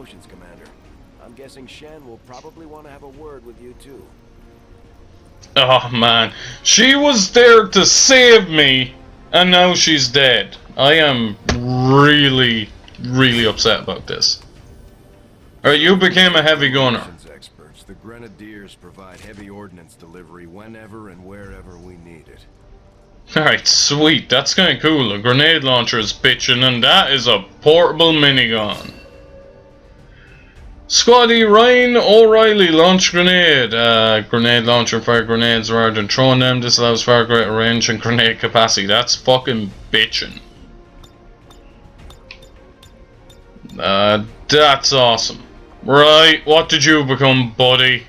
promotions, Commander. I'm guessing Shen will probably want to have a word with you too. Oh man, she was there to save me, and now she's dead. I am really, really upset about this. Alright, you became a heavy gunner. Experts, the Grenadiers provide heavy ordnance delivery whenever and wherever we need it. Alright, sweet, that's kinda cool. A grenade launcher is bitchin', and that is a portable minigun. Squaddy Ryan O'Reilly launch grenade. Grenade launcher fire grenades rather than throwing them. This allows far greater range and grenade capacity. That's fucking bitchin'. That's awesome. Right, what did you become, buddy?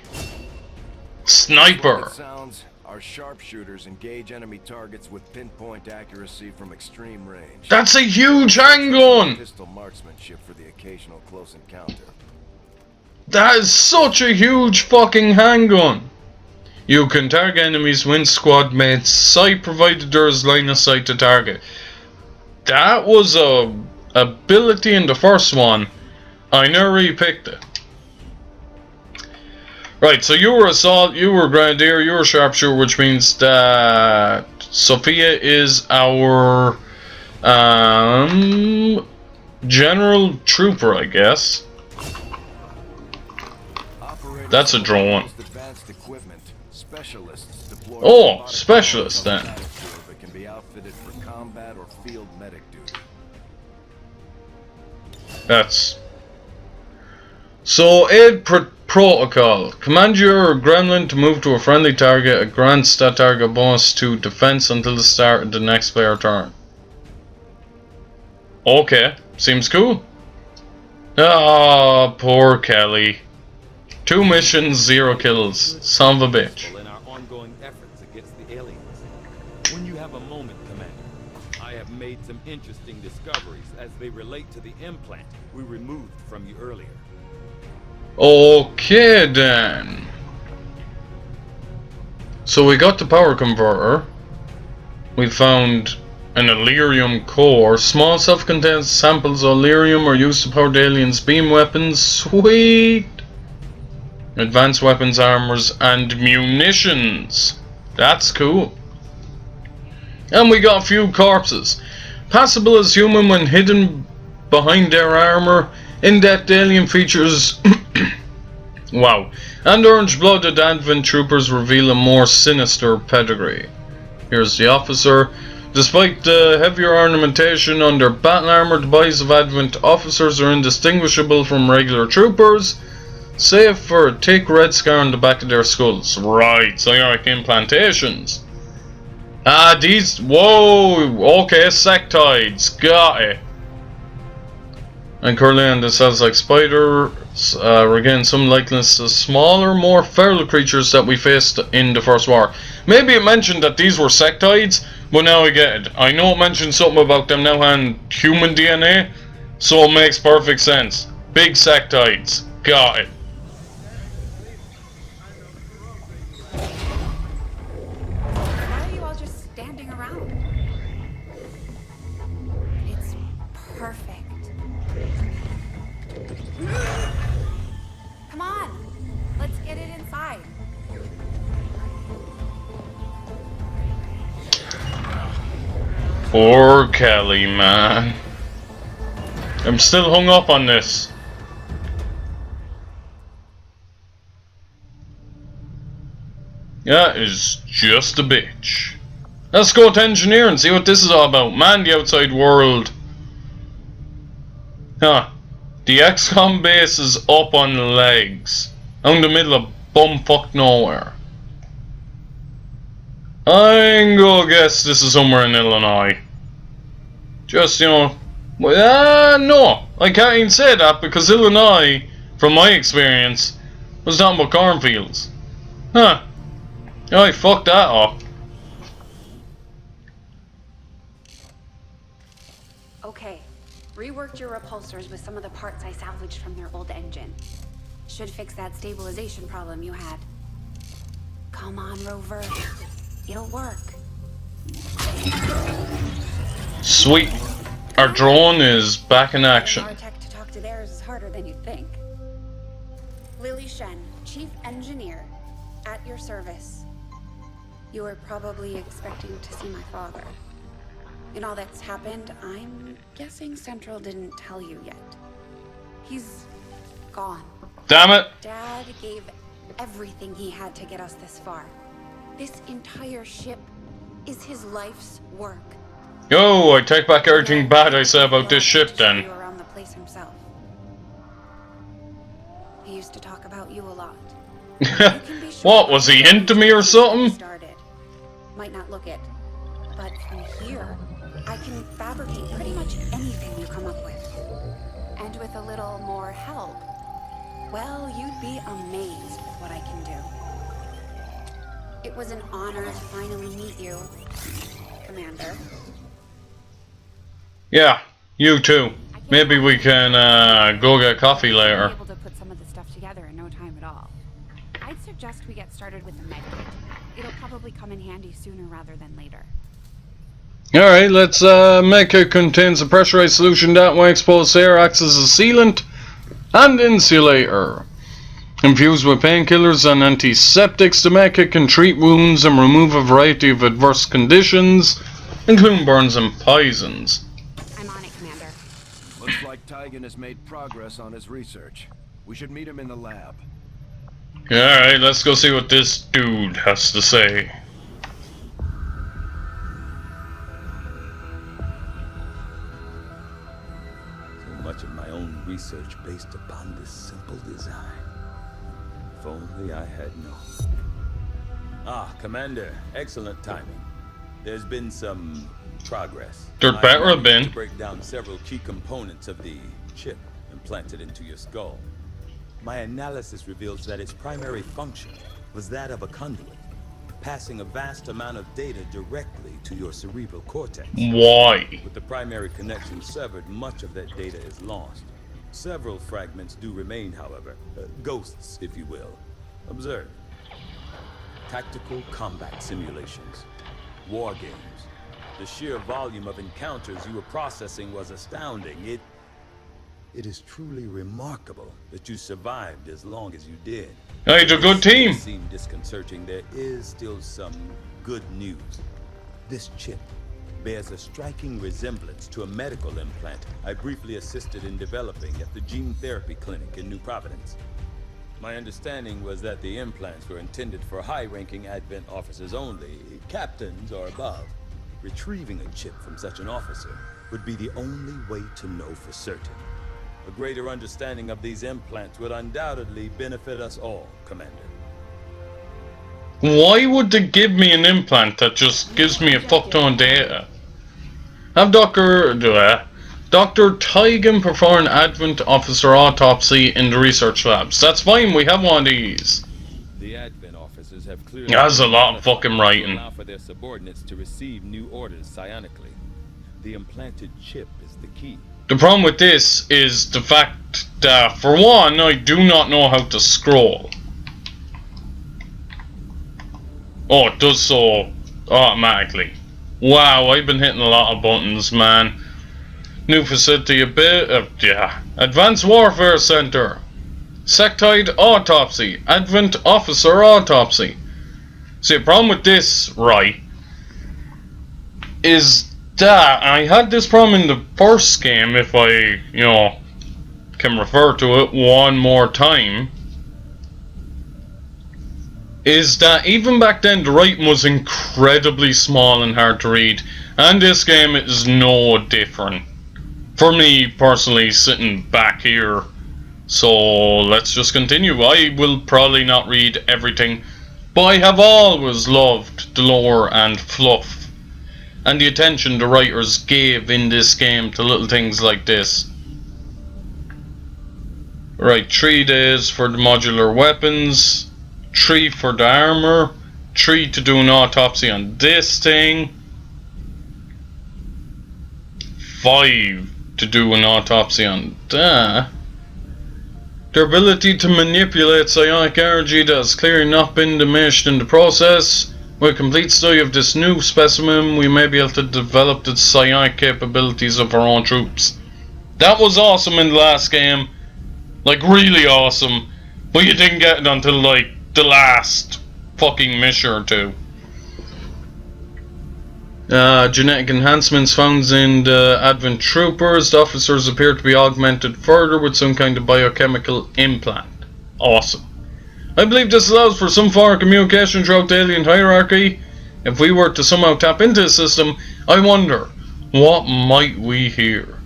Sniper. Sounds. Our sharpshooters engage enemy targets with pinpoint accuracy from extreme range. That's a huge handgun. Pistol marksmanship for the occasional close encounter. That is such a huge fucking handgun. You can target enemies when squad mates sight provided there is line of sight to target. That was a ability in the first one. I never really picked it. Right, so you were assault, you were grenadier, you were sharpshooter, which means that Sophia is our general trooper, I guess. That's a drone. Oh, specialist then. That can be outfitted for combat or field medic duty. That's so. Aid protocol. Command your gremlin to move to a friendly target. It grants that target bonus to defense until the start of the next player turn. Okay, seems cool. Ah, poor Kelly. 2 missions, 0 kills. Son of a bitch. In our ongoing efforts against the aliens. When you have a moment, Commander, I have made some interesting discoveries as they relate to the implant we removed from you earlier. Okay then. So we got the power converter. We found an Illyrium core. Small self-contained samples of Illyrium are used to power the aliens' beam weapons. Sweet. Advanced weapons, armors, and munitions. That's cool. And we got a few corpses. Passable as human when hidden behind their armor. In-depth alien features. Wow. And orange-blooded Advent troopers reveal a more sinister pedigree. Here's the officer. Despite the heavier ornamentation on their battle armor, the bodies of Advent officers are indistinguishable from regular troopers. Save for a thick red scar on the back of their skulls. Right, psionic implantations. Ah, these... Whoa! Okay, sectoids. Got it. And currently on the cells like spiders, regain some likeness to smaller, more feral creatures that we faced in the First War. Maybe it mentioned that these were sectoids, but now I get it. I know it mentioned something about them now having human DNA, so it makes perfect sense. Big sectoids. Got it. Come on, let's get it inside. Poor Kelly, man. I'm still hung up on this. That is just a bitch. Let's go to engineer and see what this is all about. Man, the outside world. Huh. The Xcom base is up on legs. Out in the middle of bumfuck nowhere. I'm gonna guess this is somewhere in Illinois. Just, you know... no! I can't even say that because Illinois, from my experience, was nothing but cornfields. Huh. I fucked that up. Okay. Reworked your repulsors with some of the parts I salvaged from their old engine. Should fix that stabilization problem you had. Come on, Rover. It'll work. Sweet. Our drone is back in action. Our tech to talk to to theirs is harder than you think. Lily Shen, Chief Engineer, at your service. You were probably expecting to see my father. In all that's happened, I'm guessing Central didn't tell you yet. He's gone. Damn it! Dad gave everything he had to get us this far. This entire ship is his life's work. Yo, I take back everything bad I said about this ship then. Around the place himself. He used to talk about you a lot. What, was he into me or something? Started. Might not look it, but from here, I can fabricate pretty much anything you come up with. And with a little more help, well, you'd be amazed with what I can do. It was an honor to finally meet you, Commander. Yeah, you too. Maybe we can go get coffee later. Be able to put some of the stuff together in no time at all. I'd suggest we get started with the med kit. It'll probably come in handy sooner rather than later. Alright, let's make it contains a pressurized solution that when exposed air acts as a sealant and insulator. Infused with painkillers and antiseptics, the medkit can treat wounds and remove a variety of adverse conditions, including burns and poisons. I'm on it, Commander. Looks like Tygan has made progress on his research. We should meet him in the lab. Alright, let's go see what this dude has to say. So much of my own research based upon this simple design. If only I had known. Ah, Commander, excellent timing. There's been some progress. There better have been. To break down several key components of the chip implanted into your skull. My analysis reveals that its primary function was that of a conduit, passing a vast amount of data directly to your cerebral cortex. Why? With the primary connection severed, much of that data is lost. Several fragments do remain, however. Ghosts, if you will. Observe. Tactical combat simulations. War games. The sheer volume of encounters you were processing was astounding. It is truly remarkable that you survived as long as you did. Hey, it's a good team. It seemed disconcerting. There is still some good news. This chip bears a striking resemblance to a medical implant I briefly assisted in developing at the gene therapy clinic in New Providence. My understanding was that the implants were intended for high-ranking Advent officers only, captains or above. Retrieving a chip from such an officer would be the only way to know for certain. A greater understanding of these implants would undoubtedly benefit us all, Commander. Why would they give me an implant that just gives me a fuck ton of data? Have Dr. Tygan perform an Advent officer autopsy in the research labs. That's fine, we have one of these. The Advent officers have clearly That's a lot of fucking writing. allow for their subordinates to receive new orders psionically. The implanted chip is the key. The problem with this is the fact that, for one, I do not know how to scroll. Oh, it does so automatically. Wow, I've been hitting a lot of buttons, man. New facility, Advanced Warfare Center. Sectoid Autopsy. Advent Officer Autopsy. See, the problem with this, right, is that I had this problem in the first game, if I, can refer to it one more time, is that even back then the writing was incredibly small and hard to read, and this game is no different. For me personally, sitting back here, so let's just continue. I will probably not read everything, but I have always loved the lore and fluff, and the attention the writers gave in this game to little things like this. Right, 3 days for the modular weapons, 3 for the armor, 3 to do an autopsy on this thing, 5 to do an autopsy on that. Their ability to manipulate psionic energy that has clearly not been diminished in the process. With a complete study of this new specimen, we may be able to develop the psionic capabilities of our own troops. That was awesome in the last game. Like, really awesome. But you didn't get it until, like, the last fucking mission or two. Genetic enhancements found in the Advent Troopers. The officers appear to be augmented further with some kind of biochemical implant. Awesome. I believe this allows for some form of communication throughout the alien hierarchy. If we were to somehow tap into the system, I wonder, what might we hear?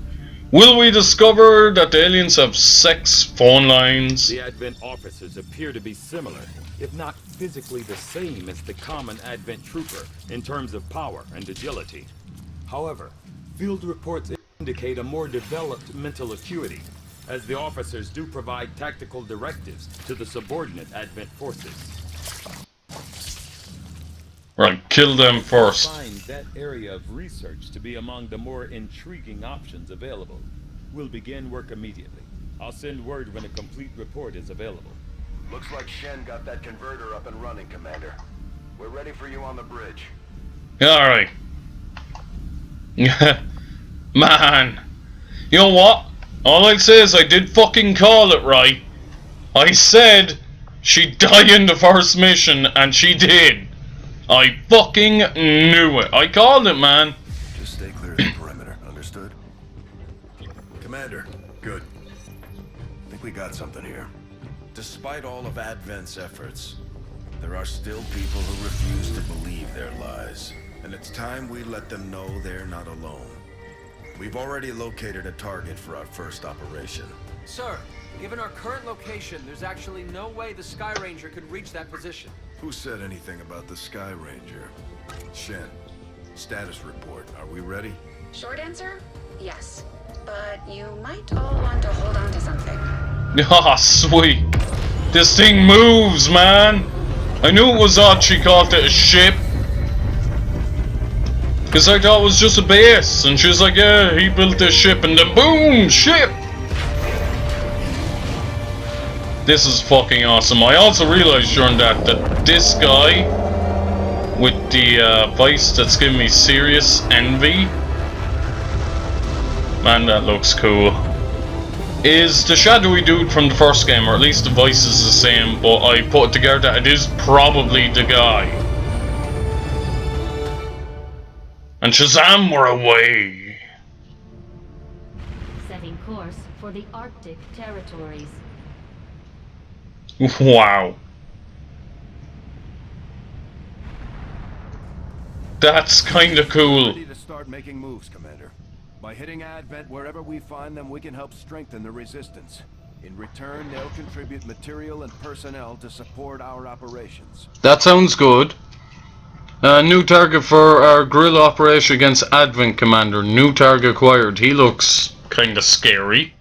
Will we discover that the aliens have sex phone lines? The Advent officers appear to be similar, if not physically the same as the common Advent trooper in terms of power and agility. However, field reports indicate a more developed mental acuity, as the officers do provide tactical directives to the subordinate Advent forces. Right, kill them first. I find that area of research to be among the more intriguing options available. We'll begin work immediately. I'll send word when a complete report is available. Looks like Shen got that converter up and running, Commander. We're ready for you on the bridge. Alright. Man. You know what? All I'll say is I did fucking call it right. I said she'd die in the first mission, and she did. I fucking knew it. I called it, man. Just stay clear of the perimeter, understood? Commander, good. I think we got something here. Despite all of Advent's efforts, there are still people who refuse to believe their lies. And it's time we let them know they're not alone. We've already located a target for our first operation. Sir, given our current location, there's actually no way the Sky Ranger could reach that position. Who said anything about the Sky Ranger? Shen, status report. Are we ready? Short answer, yes. But you might all want to hold on to something. Ah, sweet. This thing moves, man. I knew it was odd she called it a ship. Because I thought it was just a base. And she was like, yeah, he built this ship. And then boom, ship. This is fucking awesome. I also realized during that this guy with the voice that's giving me serious envy, man, that looks cool, is the shadowy dude from the first game, or at least the voice is the same, but I put it together that it is probably the guy. And Shazam, we're away. Setting course for the Arctic territories. Wow. That's kinda cool. Ready to start making moves, Commander. By hitting Advent wherever we find them, we can help strengthen the resistance. In return, they'll contribute material and personnel to support our operations. That sounds good. New target for our guerrilla operation against Advent Commander. New target acquired. He looks kinda scary.